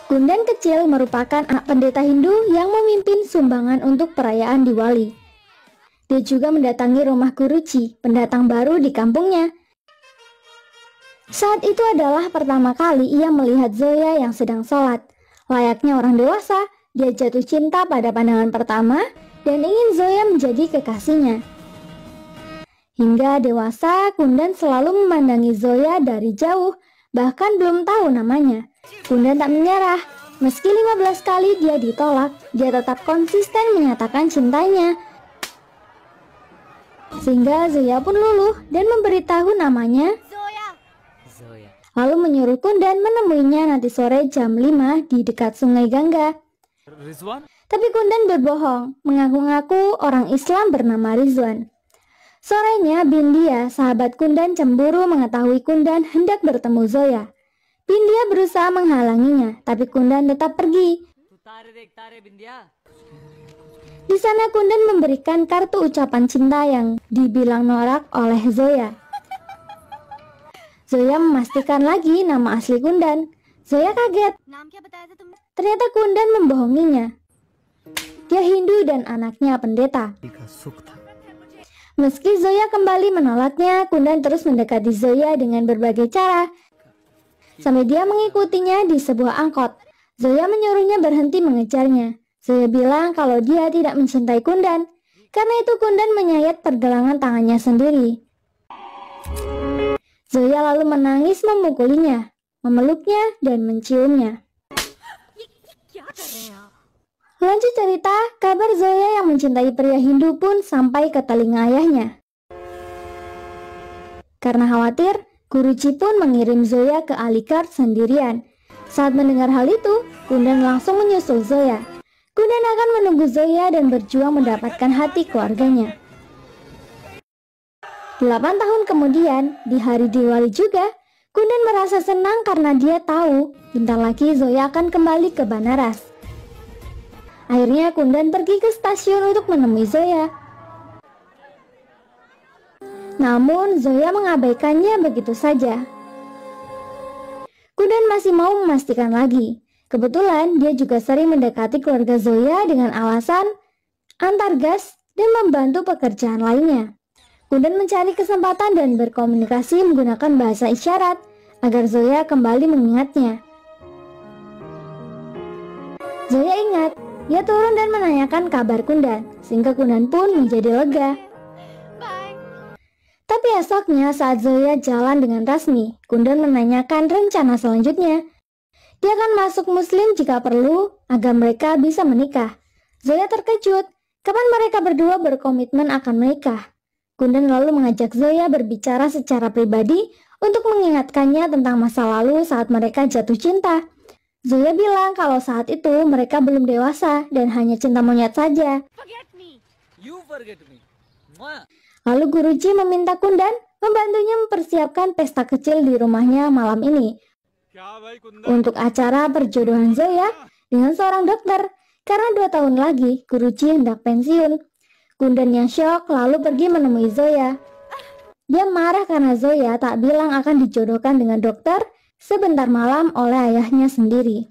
Kundan kecil merupakan anak pendeta Hindu yang memimpin sumbangan untuk perayaan Diwali. Dia juga mendatangi rumah Guruji, pendatang baru di kampungnya. Saat itu adalah pertama kali ia melihat Zoya yang sedang sholat. Layaknya orang dewasa, dia jatuh cinta pada pandangan pertama dan ingin Zoya menjadi kekasihnya. Hingga dewasa, Kundan selalu memandangi Zoya dari jauh, bahkan belum tahu namanya. Kundan tak menyerah. Meski 15 kali dia ditolak, dia tetap konsisten menyatakan cintanya. Sehingga Zoya pun luluh dan memberitahu namanya, Zoya. lalu menyuruh Kundan menemuinya nanti sore jam 5 di dekat sungai Gangga. Rizwan? Tapi Kundan berbohong, mengaku-ngaku orang Islam bernama Rizwan. Sorenya, Bindia, sahabat Kundan, cemburu mengetahui Kundan hendak bertemu Zoya. Bindia berusaha menghalanginya, tapi Kundan tetap pergi. Di sana Kundan memberikan kartu ucapan cinta yang dibilang norak oleh Zoya. Zoya memastikan lagi nama asli Kundan. Zoya kaget. Ternyata Kundan membohonginya. Dia Hindu dan anaknya pendeta. Meski Zoya kembali menolaknya, Kundan terus mendekati Zoya dengan berbagai cara. Sampai dia mengikutinya di sebuah angkot. Zoya menyuruhnya berhenti mengejarnya. Zoya bilang kalau dia tidak mencintai Kundan. Karena itu Kundan menyayat pergelangan tangannya sendiri. Zoya lalu menangis memukulinya, memeluknya, dan menciumnya. Lanjut cerita, kabar Zoya yang mencintai pria Hindu pun sampai ke telinga ayahnya. Karena khawatir, Guruji pun mengirim Zoya ke Alikart sendirian. Saat mendengar hal itu, Kundan langsung menyusul Zoya. Kundan akan menunggu Zoya dan berjuang mendapatkan hati keluarganya. 8 tahun kemudian, di hari Diwali juga, Kundan merasa senang karena dia tahu bentar lagi Zoya akan kembali ke Banaras. Akhirnya Kundan pergi ke stasiun untuk menemui Zoya. Namun Zoya mengabaikannya begitu saja. Kundan masih mau memastikan lagi. Kebetulan dia juga sering mendekati keluarga Zoya dengan alasan antar gas dan membantu pekerjaan lainnya. Kundan mencari kesempatan dan berkomunikasi menggunakan bahasa isyarat agar Zoya kembali mengingatnya. Zoya ingat, dia turun dan menanyakan kabar Kundan, sehingga Kundan pun menjadi lega. Tapi esoknya saat Zoya jalan dengan Rasmi, Kundan menanyakan rencana selanjutnya. Dia akan masuk Muslim jika perlu agar mereka bisa menikah. Zoya terkejut, kapan mereka berdua berkomitmen akan menikah. Kundan lalu mengajak Zoya berbicara secara pribadi untuk mengingatkannya tentang masa lalu saat mereka jatuh cinta. Zoya bilang kalau saat itu mereka belum dewasa dan hanya cinta monyet saja. Lalu Guruji meminta Kundan membantunya mempersiapkan pesta kecil di rumahnya malam ini untuk acara perjodohan Zoya dengan seorang dokter. Karena 2 tahun lagi Guruji hendak pensiun. Kundan yang syok lalu pergi menemui Zoya. Dia marah karena Zoya tak bilang akan dijodohkan dengan dokter sebentar malam oleh ayahnya sendiri.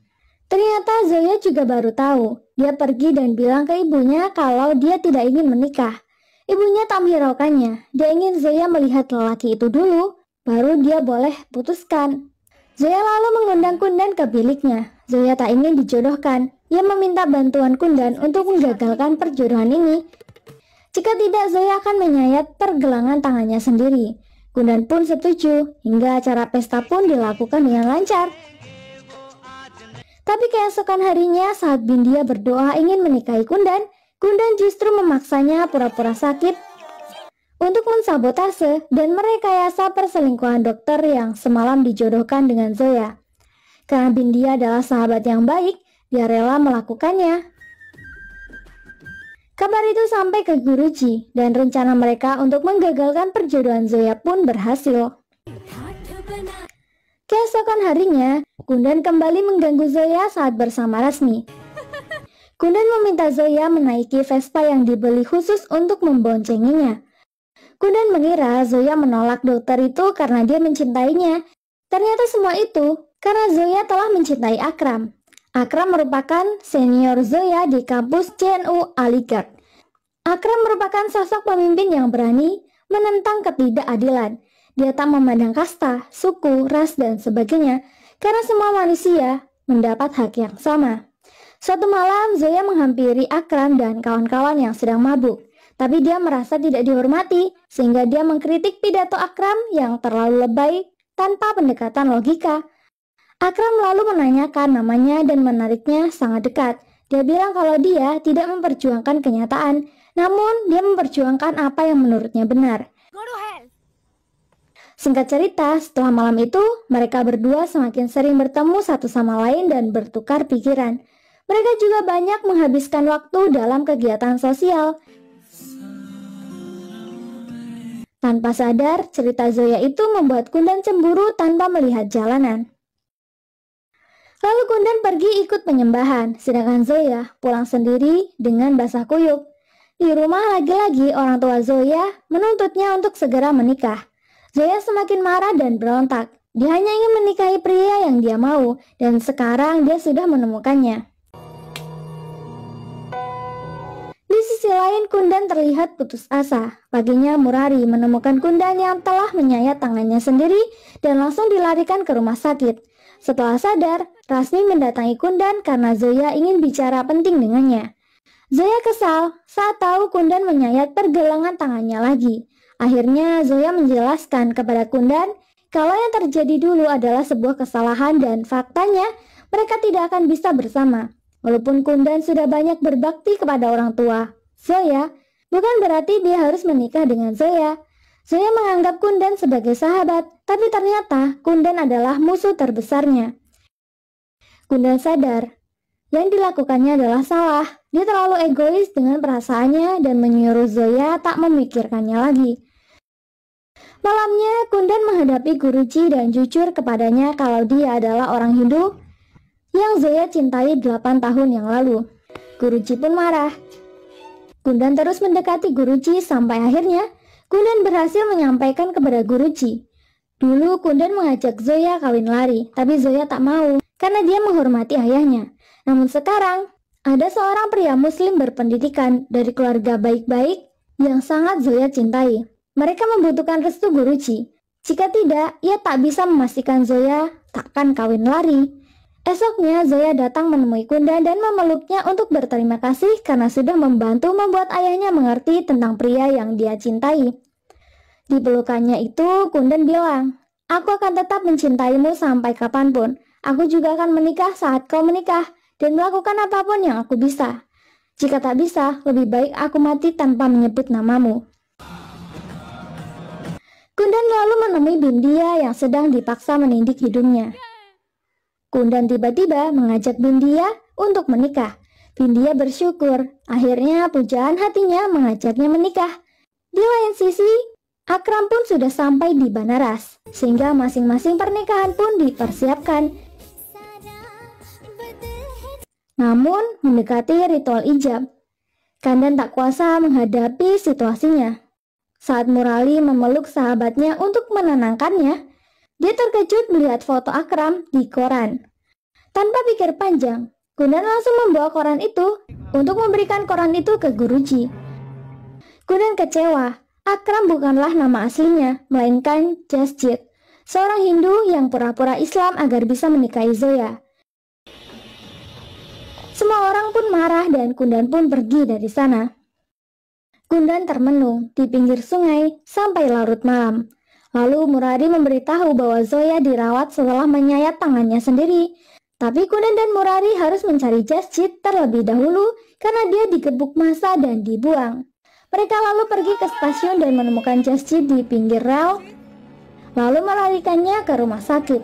Ternyata Zoya juga baru tahu. Dia pergi dan bilang ke ibunya kalau dia tidak ingin menikah. Ibunya tak menghiraukannya. Dia ingin Zoya melihat lelaki itu dulu, baru dia boleh putuskan. Zoya lalu mengundang Kundan ke biliknya. Zoya tak ingin dijodohkan. Dia meminta bantuan Kundan untuk menggagalkan perjodohan ini. Jika tidak, Zoya akan menyayat pergelangan tangannya sendiri. Kundan pun setuju, hingga acara pesta pun dilakukan dengan lancar. Tapi keesokan harinya saat Bindia berdoa ingin menikahi Kundan, Kundan justru memaksanya pura-pura sakit untuk mensabotase dan merekayasa perselingkuhan dokter yang semalam dijodohkan dengan Zoya. Karena Bindia adalah sahabat yang baik, dia rela melakukannya. Kabar itu sampai ke Guruji dan rencana mereka untuk menggagalkan perjodohan Zoya pun berhasil. Keesokan harinya, Kundan kembali mengganggu Zoya saat bersama Rasmi. Kundan meminta Zoya menaiki Vespa yang dibeli khusus untuk memboncenginya. Kundan mengira Zoya menolak dokter itu karena dia mencintainya. Ternyata semua itu karena Zoya telah mencintai Akram. Akram merupakan senior Zoya di kampus JNU Aligarh. Akram merupakan sosok pemimpin yang berani menentang ketidakadilan. Dia tak memandang kasta, suku, ras, dan sebagainya, karena semua manusia mendapat hak yang sama. Suatu malam, Zoya menghampiri Akram dan kawan-kawan yang sedang mabuk. Tapi dia merasa tidak dihormati, sehingga dia mengkritik pidato Akram yang terlalu lebay tanpa pendekatan logika. Akram lalu menanyakan namanya dan menariknya sangat dekat. Dia bilang kalau dia tidak memperjuangkan kenyataan, namun dia memperjuangkan apa yang menurutnya benar. Singkat cerita, setelah malam itu, mereka berdua semakin sering bertemu satu sama lain dan bertukar pikiran. Mereka juga banyak menghabiskan waktu dalam kegiatan sosial. Tanpa sadar, cerita Zoya itu membuat Kundan cemburu tanpa melihat jalanan. Lalu Kundan pergi ikut penyembahan, sedangkan Zoya pulang sendiri dengan basah kuyup. Di rumah lagi-lagi orang tua Zoya menuntutnya untuk segera menikah. Zoya semakin marah dan berontak. Dia hanya ingin menikahi pria yang dia mau, dan sekarang dia sudah menemukannya. Di sisi lain, Kundan terlihat putus asa. Paginya Murari menemukan Kundan yang telah menyayat tangannya sendiri dan langsung dilarikan ke rumah sakit. Setelah sadar, Rasmi mendatangi Kundan karena Zoya ingin bicara penting dengannya. Zoya kesal saat tahu Kundan menyayat pergelangan tangannya lagi. Akhirnya Zoya menjelaskan kepada Kundan kalau yang terjadi dulu adalah sebuah kesalahan dan faktanya mereka tidak akan bisa bersama. Walaupun Kundan sudah banyak berbakti kepada orang tua Zoya, bukan berarti dia harus menikah dengan Zoya. Zoya menganggap Kundan sebagai sahabat, tapi ternyata Kundan adalah musuh terbesarnya. Kundan sadar yang dilakukannya adalah salah. Dia terlalu egois dengan perasaannya dan menyuruh Zoya tak memikirkannya lagi. Malamnya, Kundan menghadapi Guruji dan jujur kepadanya kalau dia adalah orang Hindu yang Zoya cintai 8 tahun yang lalu. Guruji pun marah. Kundan terus mendekati Guruji sampai akhirnya Kundan berhasil menyampaikan kepada Guruji. Dulu Kundan mengajak Zoya kawin lari, tapi Zoya tak mau karena dia menghormati ayahnya. Namun sekarang, ada seorang pria muslim berpendidikan dari keluarga baik-baik yang sangat Zoya cintai. Mereka membutuhkan restu Guruji. Jika tidak, ia tak bisa memastikan Zoya takkan kawin lari. Esoknya Zoya datang menemui Kundan dan memeluknya untuk berterima kasih karena sudah membantu membuat ayahnya mengerti tentang pria yang dia cintai. Di pelukannya itu Kundan bilang, "Aku akan tetap mencintaimu sampai kapanpun. Aku juga akan menikah saat kau menikah dan melakukan apapun yang aku bisa. Jika tak bisa, lebih baik aku mati tanpa menyebut namamu." Kundan lalu menemui Bindia yang sedang dipaksa menindik hidungnya. Kundan tiba-tiba mengajak Bindia untuk menikah. Bindia bersyukur, akhirnya pujaan hatinya mengajaknya menikah. Di lain sisi, Akram pun sudah sampai di Banaras, sehingga masing-masing pernikahan pun dipersiapkan. Namun, mendekati ritual ijab, Kundan tak kuasa menghadapi situasinya. Saat Murali memeluk sahabatnya untuk menenangkannya, dia terkejut melihat foto Akram di koran. Tanpa pikir panjang, Kundan langsung membawa koran itu untuk memberikan koran itu ke Guruji. Kundan kecewa, Akram bukanlah nama aslinya, melainkan Jasjit, seorang Hindu yang pura-pura Islam agar bisa menikahi Zoya. Semua orang pun marah dan Kundan pun pergi dari sana. Kundan termenung di pinggir sungai sampai larut malam. Lalu Murari memberitahu bahwa Zoya dirawat setelah menyayat tangannya sendiri. Tapi Kundan dan Murari harus mencari Jasjit terlebih dahulu karena dia digebuk massa dan dibuang. Mereka lalu pergi ke stasiun dan menemukan Jasjit di pinggir rel, lalu melarikannya ke rumah sakit.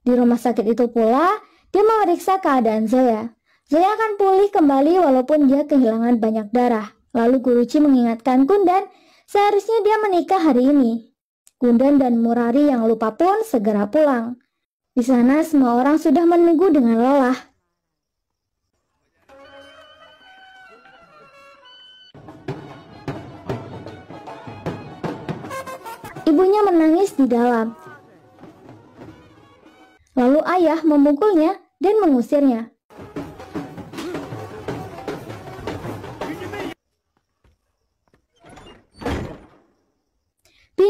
Di rumah sakit itu pula, dia memeriksa keadaan Zoya. Zoya akan pulih kembali walaupun dia kehilangan banyak darah. Lalu Guruji mengingatkan Kundan, seharusnya dia menikah hari ini. Kundan dan Murari yang lupa pun segera pulang. Di sana semua orang sudah menunggu dengan lelah. Ibunya menangis di dalam. Lalu ayah memukulnya dan mengusirnya.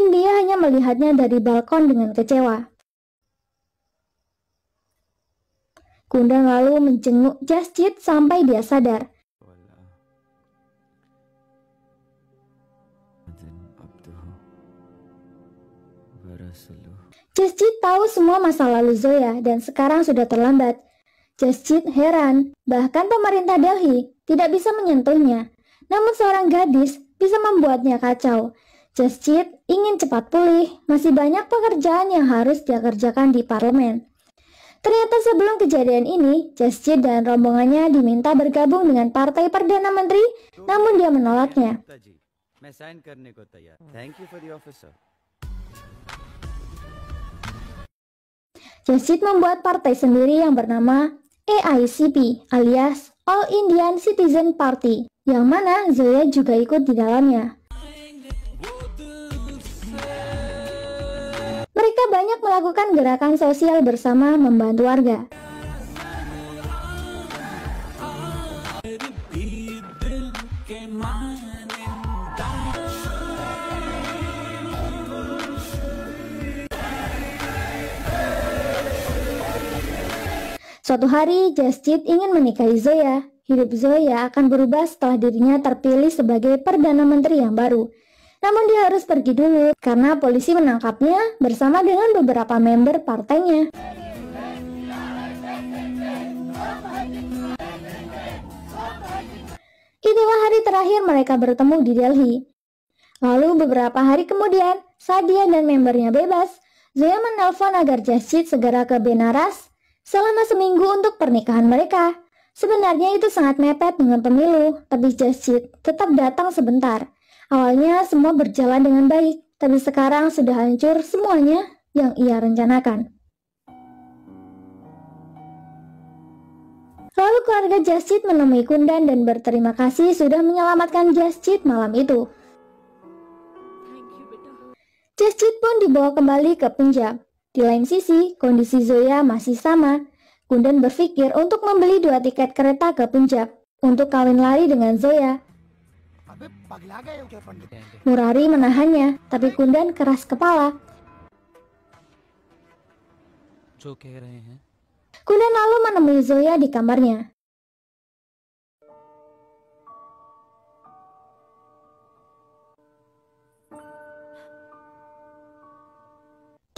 Dia hanya melihatnya dari balkon dengan kecewa. Kundan lalu menjenguk Jasjit sampai dia sadar. Jasjit tahu semua masa lalu Zoya dan sekarang sudah terlambat. Jasjit heran, bahkan pemerintah Delhi tidak bisa menyentuhnya. Namun seorang gadis bisa membuatnya kacau. Jasjit ingin cepat pulih, masih banyak pekerjaan yang harus dia kerjakan di parlemen. Ternyata sebelum kejadian ini, Jasjit dan rombongannya diminta bergabung dengan Partai Perdana Menteri, namun dia menolaknya. Jasjit membuat partai sendiri yang bernama AICP alias All Indian Citizen Party, yang mana Zoya juga ikut di dalamnya. Mereka banyak melakukan gerakan sosial bersama membantu warga. Suatu hari, Jasjit ingin menikahi Zoya. Hidup Zoya akan berubah setelah dirinya terpilih sebagai Perdana Menteri yang baru. Namun dia harus pergi dulu karena polisi menangkapnya bersama dengan beberapa member partainya. Itulah hari terakhir mereka bertemu di Delhi. Lalu beberapa hari kemudian, saat dia dan membernya bebas, Zoya menelpon agar Jasjit segera ke Benaras selama seminggu untuk pernikahan mereka. Sebenarnya itu sangat mepet dengan pemilu, tapi Jasjit tetap datang sebentar. Awalnya semua berjalan dengan baik, tapi sekarang sudah hancur semuanya yang ia rencanakan. Lalu keluarga Jasjit menemui Kundan dan berterima kasih sudah menyelamatkan Jasjit malam itu. Jasjit pun dibawa kembali ke Punjab. Di lain sisi, kondisi Zoya masih sama. Kundan berpikir untuk membeli 2 tiket kereta ke Punjab untuk kawin lari dengan Zoya. Murari menahannya, tapi Kundan keras kepala. Kundan lalu menemui Zoya di kamarnya.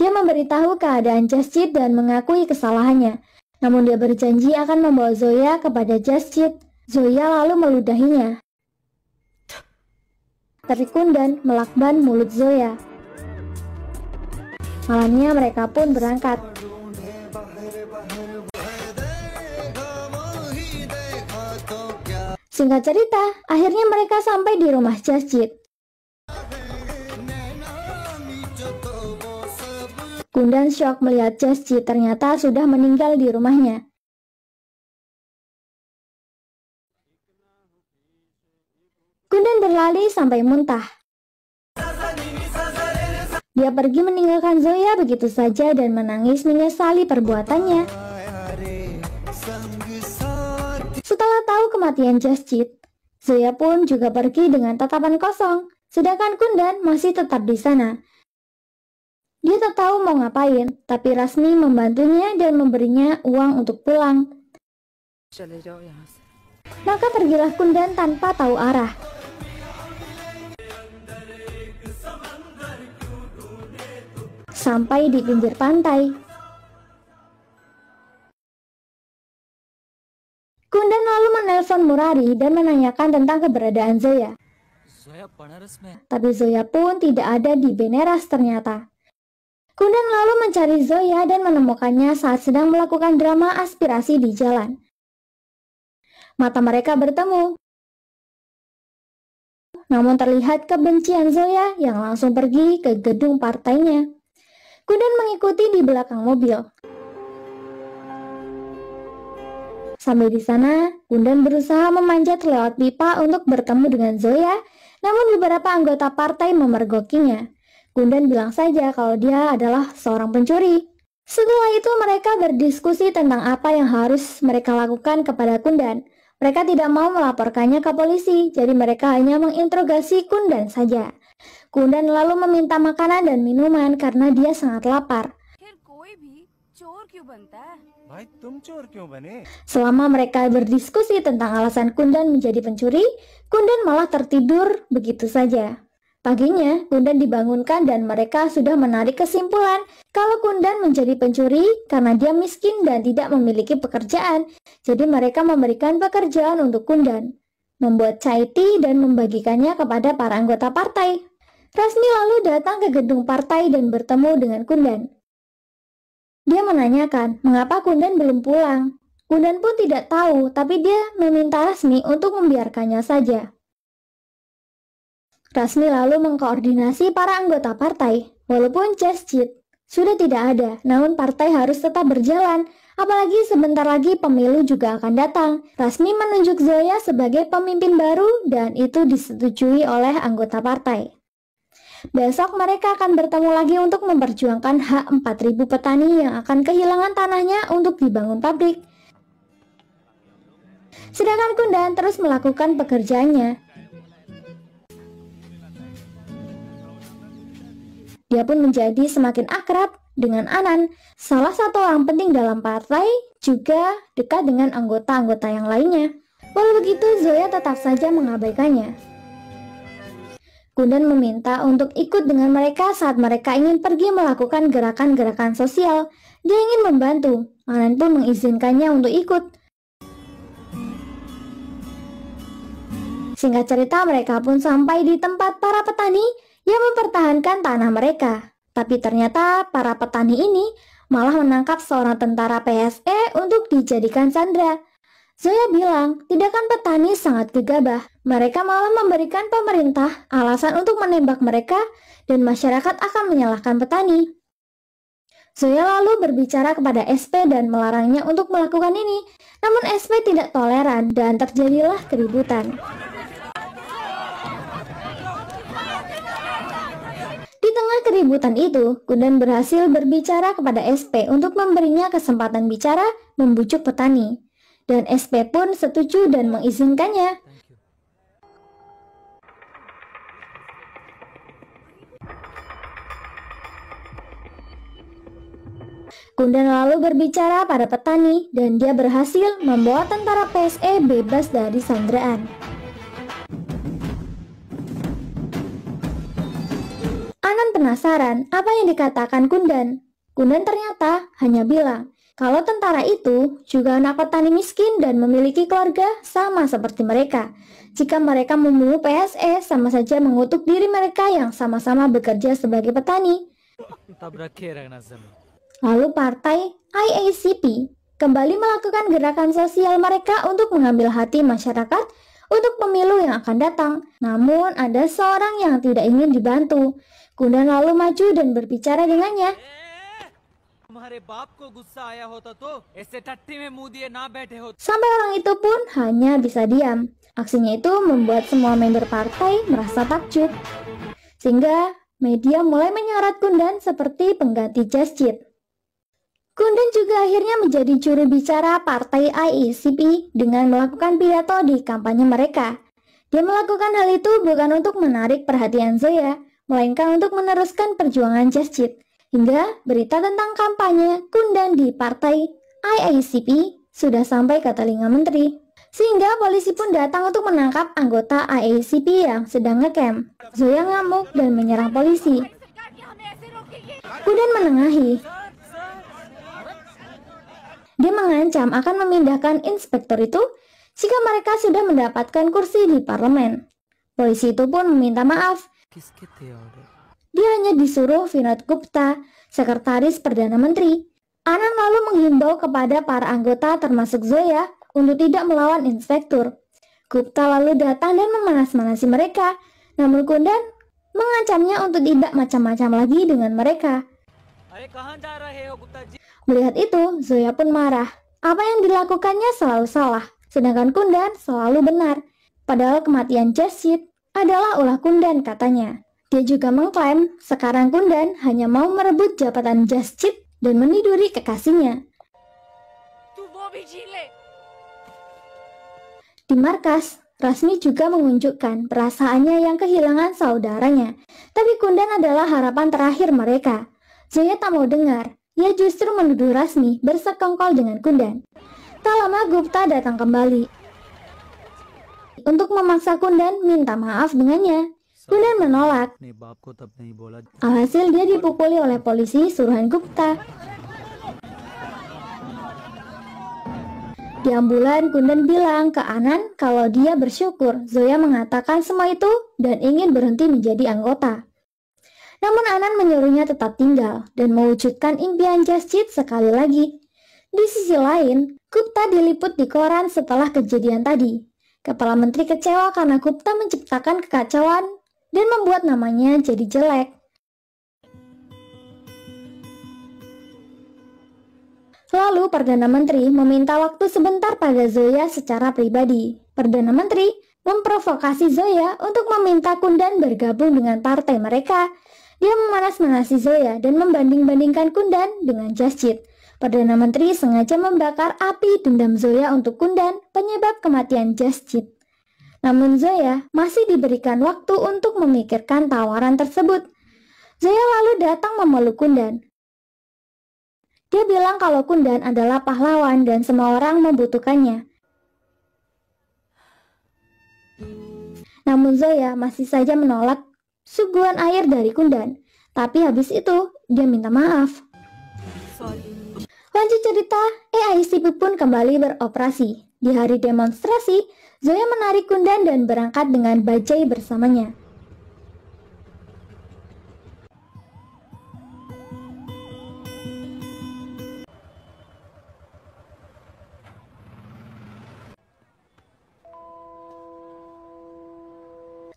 Dia memberitahu keadaan Jasjit dan mengakui kesalahannya. Namun dia berjanji akan membawa Zoya kepada Jasjit. Zoya lalu meludahinya. Tapi Kundan melakban mulut Zoya. Malamnya mereka pun berangkat. Singkat cerita, akhirnya mereka sampai di rumah Jasjit. Kundan syok melihat Jasjit ternyata sudah meninggal di rumahnya. Kundan berlari sampai muntah. Dia pergi meninggalkan Zoya begitu saja dan menangis menyesali perbuatannya. Setelah tahu kematian Jasjit, Zoya pun juga pergi dengan tatapan kosong, sedangkan Kundan masih tetap di sana. Dia tak tahu mau ngapain, tapi Rasmi membantunya dan memberinya uang untuk pulang. Maka pergilah Kundan tanpa tahu arah. Sampai di pinggir pantai. Kundan lalu menelpon Murari dan menanyakan tentang keberadaan Zoya. Tapi Zoya pun tidak ada di Benaras ternyata. Kundan lalu mencari Zoya dan menemukannya saat sedang melakukan drama aspirasi di jalan. Mata mereka bertemu. Namun terlihat kebencian Zoya yang langsung pergi ke gedung partainya. Kundan mengikuti di belakang mobil. Sampai di sana, Kundan berusaha memanjat lewat pipa untuk bertemu dengan Zoya, namun beberapa anggota partai memergokinya. Kundan bilang saja kalau dia adalah seorang pencuri. Setelah itu mereka berdiskusi tentang apa yang harus mereka lakukan kepada Kundan. Mereka tidak mau melaporkannya ke polisi, jadi mereka hanya menginterogasi Kundan saja. Kundan lalu meminta makanan dan minuman karena dia sangat lapar. Selama mereka berdiskusi tentang alasan Kundan menjadi pencuri, Kundan malah tertidur begitu saja. Paginya, Kundan dibangunkan dan mereka sudah menarik kesimpulan kalau Kundan menjadi pencuri karena dia miskin dan tidak memiliki pekerjaan. Jadi mereka memberikan pekerjaan untuk Kundan, membuat chai tea dan membagikannya kepada para anggota partai. Rasmi lalu datang ke gedung partai dan bertemu dengan Kundan. Dia menanyakan mengapa Kundan belum pulang. Kundan pun tidak tahu, tapi dia meminta Rasmi untuk membiarkannya saja. Rasmi lalu mengkoordinasi para anggota partai. Walaupun Jasjit sudah tidak ada, namun partai harus tetap berjalan. Apalagi sebentar lagi pemilu juga akan datang. Rasmi menunjuk Zoya sebagai pemimpin baru dan itu disetujui oleh anggota partai. Besok mereka akan bertemu lagi untuk memperjuangkan hak 4.000 petani yang akan kehilangan tanahnya untuk dibangun pabrik. Sedangkan Kundan terus melakukan pekerjaannya. Dia pun menjadi semakin akrab dengan Anan, salah satu orang penting dalam partai, juga dekat dengan anggota-anggota yang lainnya. Walau begitu, Zoya tetap saja mengabaikannya. Kundan meminta untuk ikut dengan mereka saat mereka ingin pergi melakukan gerakan-gerakan sosial. Dia ingin membantu. Anan pun mengizinkannya untuk ikut. Singkat cerita, mereka pun sampai di tempat para petani yang mempertahankan tanah mereka. Tapi ternyata para petani ini malah menangkap seorang tentara PSE untuk dijadikan sandera. Zoya bilang, tindakan petani sangat gegabah. Mereka malah memberikan pemerintah alasan untuk menembak mereka dan masyarakat akan menyalahkan petani. Zoya lalu berbicara kepada SP dan melarangnya untuk melakukan ini. Namun SP tidak toleran dan terjadilah keributan. Di tengah keributan itu, Kundan berhasil berbicara kepada SP untuk memberinya kesempatan bicara membujuk petani. Dan SP pun setuju dan mengizinkannya. Kundan lalu berbicara pada petani dan dia berhasil membawa tentara PSE bebas dari sanderaan. Anan penasaran apa yang dikatakan Kundan. Kundan ternyata hanya bilang kalau tentara itu juga anak petani miskin dan memiliki keluarga sama seperti mereka. Jika mereka membunuh PSE, sama saja mengutuk diri mereka yang sama-sama bekerja sebagai petani. Lalu partai IACP kembali melakukan gerakan sosial mereka untuk mengambil hati masyarakat untuk pemilu yang akan datang. Namun ada seorang yang tidak ingin dibantu. Kundan lalu maju dan berbicara dengannya. Sampai orang itu pun hanya bisa diam. Aksinya itu membuat semua member partai merasa takjub. Sehingga media mulai menyorot Kundan seperti pengganti Jasjit. Kundan juga akhirnya menjadi juru bicara partai IACP dengan melakukan pidato di kampanye mereka. Dia melakukan hal itu bukan untuk menarik perhatian Zoya, melainkan untuk meneruskan perjuangan Jasjit. Hingga berita tentang kampanye Kundan di partai IACP sudah sampai ke telinga menteri. Sehingga polisi pun datang untuk menangkap anggota IACP yang sedang ngecamp. Zoya ngamuk dan menyerang polisi. Kundan menengahi. Dia mengancam akan memindahkan inspektur itu jika mereka sudah mendapatkan kursi di parlemen. Polisi itu pun meminta maaf. Dia hanya disuruh Vinod Gupta, sekretaris Perdana Menteri. Anan lalu menghimbau kepada para anggota termasuk Zoya untuk tidak melawan inspektur. Gupta lalu datang dan memanas-manasi mereka. Namun Kundan mengancamnya untuk tidak macam-macam lagi dengan mereka. Melihat itu, Zoya pun marah. Apa yang dilakukannya selalu salah, sedangkan Kundan selalu benar. Padahal kematian Jasjit adalah ulah Kundan, katanya. Dia juga mengklaim sekarang Kundan hanya mau merebut jabatan Jasjit dan meniduri kekasihnya. Di markas, Rasmi juga menunjukkan perasaannya yang kehilangan saudaranya. Tapi Kundan adalah harapan terakhir mereka. Zoya tak mau dengar. Ia justru menuduh Rasmi bersekongkol dengan Kundan. Tak lama Gupta datang kembali untuk memaksa Kundan minta maaf dengannya. Kundan menolak. Alhasil dia dipukuli oleh polisi suruhan Gupta. Di ambulan, Kundan bilang ke Anand kalau dia bersyukur Zoya mengatakan semua itu dan ingin berhenti menjadi anggota. Namun Anand menyuruhnya tetap tinggal dan mewujudkan impian Jasjit sekali lagi. Di sisi lain, Gupta diliput di koran setelah kejadian tadi. Kepala menteri kecewa karena Gupta menciptakan kekacauan dan membuat namanya jadi jelek. Lalu Perdana Menteri meminta waktu sebentar pada Zoya secara pribadi. Perdana Menteri memprovokasi Zoya untuk meminta Kundan bergabung dengan partai mereka. Dia memanas-manasi Zoya dan membanding-bandingkan Kundan dengan Jasjit. Perdana Menteri sengaja membakar api dendam Zoya untuk Kundan, penyebab kematian Jasjit. Namun Zoya masih diberikan waktu untuk memikirkan tawaran tersebut. Zoya lalu datang memeluk Kundan. Dia bilang kalau Kundan adalah pahlawan dan semua orang membutuhkannya. Namun Zoya masih saja menolak suguhan air dari Kundan. Tapi habis itu, dia minta maaf. Lanjut cerita, AICP pun kembali beroperasi. Di hari demonstrasi, Zoya menarik Kundan dan berangkat dengan bajai bersamanya.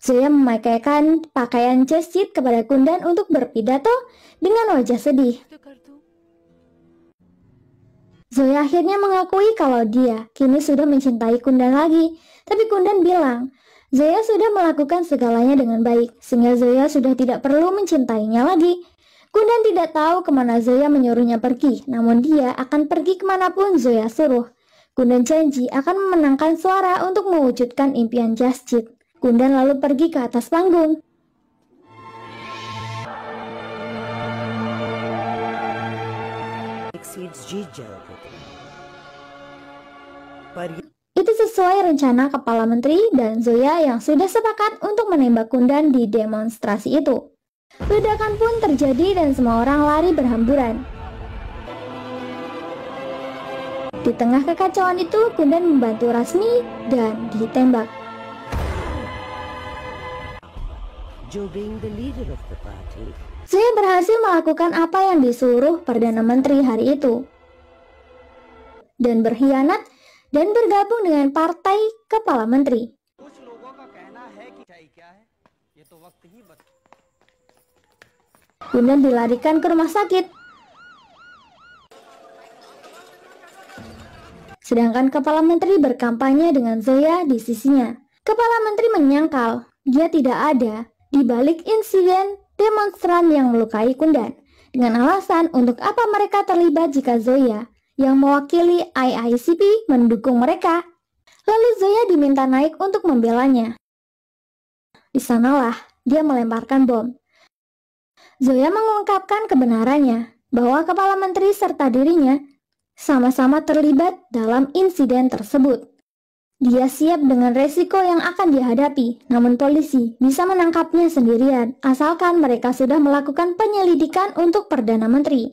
Zoya memakaikan pakaian Jasjit kepada Kundan untuk berpidato dengan wajah sedih. Zoya akhirnya mengakui kalau dia kini sudah mencintai Kundan lagi. Tapi Kundan bilang, Zoya sudah melakukan segalanya dengan baik, sehingga Zoya sudah tidak perlu mencintainya lagi. Kundan tidak tahu kemana Zoya menyuruhnya pergi, namun dia akan pergi kemanapun Zoya suruh. Kundan janji akan memenangkan suara untuk mewujudkan impian Jasjit. Kundan lalu pergi ke atas panggung. Itu sesuai rencana Kepala Menteri dan Zoya yang sudah sepakat untuk menembak Kundan di demonstrasi itu. Ledakan pun terjadi dan semua orang lari berhamburan. Di tengah kekacauan itu, Kundan membantu Rasmi dan ditembak. Zoya berhasil melakukan apa yang disuruh Perdana Menteri hari itu dan berkhianat dan bergabung dengan partai Kepala Menteri. Kundan dilarikan ke rumah sakit. Sedangkan Kepala Menteri berkampanye dengan Zoya di sisinya. Kepala Menteri menyangkal dia tidak ada di balik insiden demonstran yang melukai Kundan, dengan alasan untuk apa mereka terlibat jika Zoya yang mewakili AICP mendukung mereka. Lalu Zoya diminta naik untuk membelanya. Di sanalah dia melemparkan bom. Zoya mengungkapkan kebenarannya bahwa Kepala Menteri serta dirinya sama-sama terlibat dalam insiden tersebut. Dia siap dengan resiko yang akan dihadapi, namun polisi bisa menangkapnya sendirian, asalkan mereka sudah melakukan penyelidikan untuk Perdana Menteri.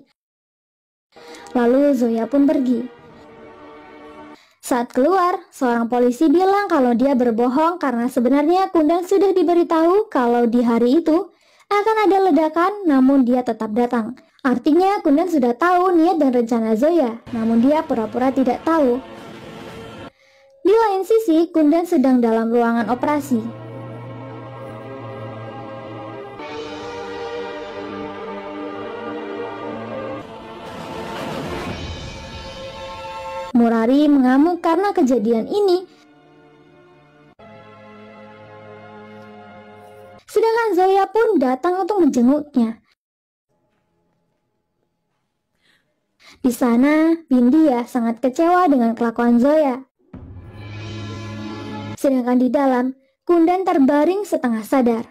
Lalu Zoya pun pergi. Saat keluar, seorang polisi bilang kalau dia berbohong karena sebenarnya Kundan sudah diberitahu kalau di hari itu akan ada ledakan, namun dia tetap datang. Artinya Kundan sudah tahu niat dan rencana Zoya, namun dia pura-pura tidak tahu. Di lain sisi, Kundan sedang dalam ruangan operasi. Murari mengamuk karena kejadian ini. Sedangkan Zoya pun datang untuk menjenguknya. Di sana, Bindia sangat kecewa dengan kelakuan Zoya. Sedangkan di dalam, Kundan terbaring setengah sadar.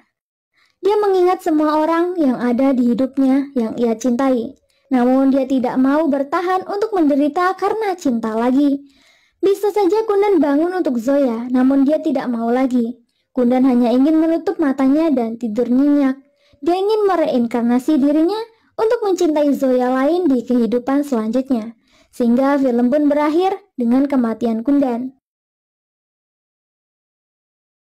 Dia mengingat semua orang yang ada di hidupnya yang ia cintai. Namun dia tidak mau bertahan untuk menderita karena cinta lagi. Bisa saja Kundan bangun untuk Zoya, namun dia tidak mau lagi. Kundan hanya ingin menutup matanya dan tidur nyenyak. Dia ingin mereinkarnasi dirinya untuk mencintai Zoya lain di kehidupan selanjutnya. Sehingga film pun berakhir dengan kematian Kundan.